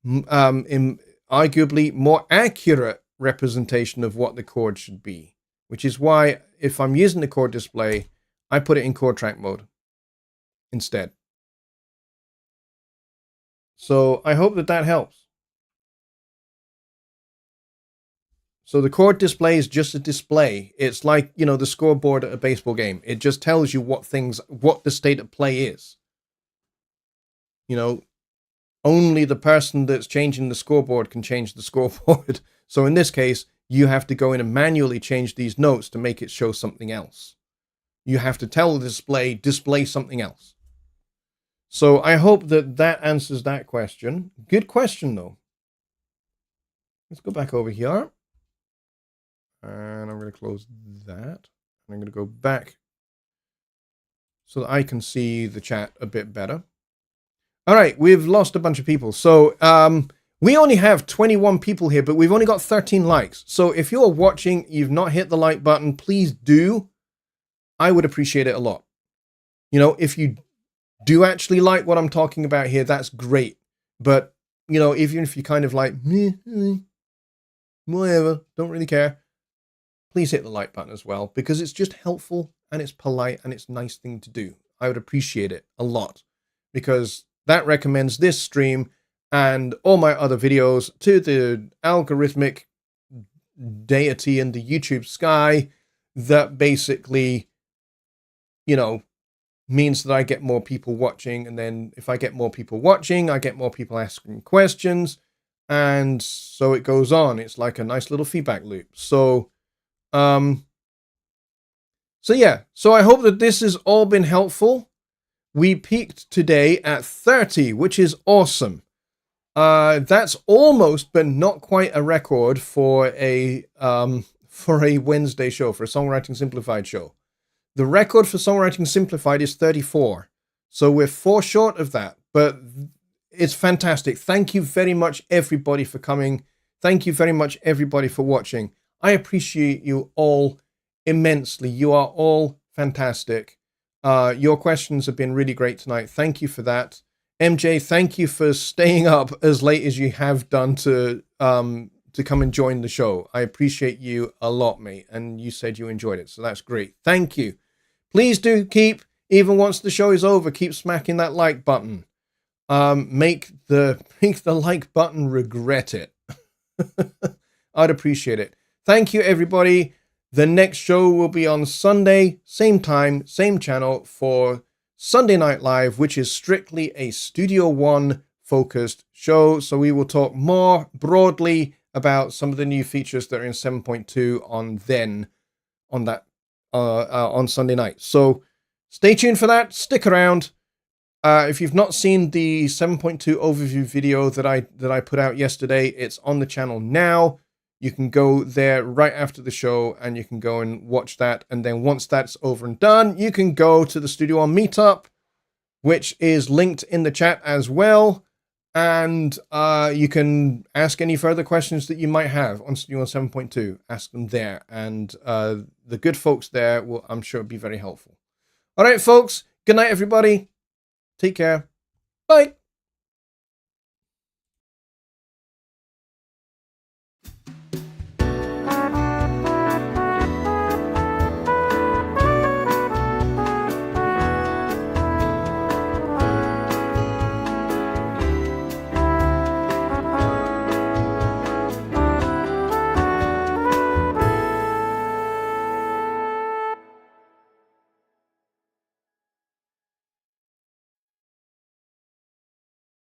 arguably more accurate representation of what the chord should be, which is why if I'm using the chord display, I put it in chord track mode instead. So I hope that that helps. So the chord display is just a display. It's like, you know, the scoreboard at a baseball game. It just tells you what the state of play is. You know, only the person that's changing the scoreboard can change the scoreboard. So in this case, you have to go in and manually change these notes to make it show something else. You have to tell the display something else. So I hope that that answers that question. Good question, though. Let's go back over here. And I'm going to close that. And I'm going to go back so that I can see the chat a bit better. All right, we've lost a bunch of people. So we only have 21 people here, but we've only got 13 likes. So if you're watching, you've not hit the like button, please do. I would appreciate it a lot. You know, if you do actually like what I'm talking about here, that's great. But, you know, even if you kind of like, whatever, don't really care, please hit the like button as well, because it's just helpful and it's polite and it's a nice thing to do. I would appreciate it a lot, because that recommends this stream and all my other videos to the algorithmic deity in the YouTube sky that basically, you know, means that I get more people watching. And then if I get more people watching, I get more people asking questions. And so it goes on. It's like a nice little feedback loop. So yeah, so I hope that this has all been helpful. We peaked today at 30, which is awesome. That's almost, but not quite a record for a Wednesday show, for a Songwriting Simplified show. The record for Songwriting Simplified is 34. So we're 4 short of that, but it's fantastic. Thank you very much, everybody, for coming. Thank you very much, everybody, for watching. I appreciate you all immensely. You are all fantastic. Your questions have been really great tonight. Thank you for that. MJ, thank you for staying up as late as you have done to come and join the show. I appreciate you a lot, mate. And you said you enjoyed it, so that's great. Thank you. Please do keep, even once the show is over, keep smacking that like button. Make the like button regret it. I'd appreciate it. Thank you, everybody. The next show will be on Sunday, same time, same channel, for Sunday Night Live, which is strictly a Studio One focused show. So we will talk more broadly about some of the new features that are in 7.2 on Sunday night. So stay tuned for that. Stick around. If you've not seen the 7.2 overview video that I put out yesterday, it's on the channel now. You can go there right after the show and you can go and watch that. And then once that's over and done, you can go to the Studio One meetup, which is linked in the chat as well. And you can ask any further questions that you might have on Studio 7.2. Ask them there. And the good folks there will, I'm sure, be very helpful. All right, folks. Good night, everybody. Take care. Bye.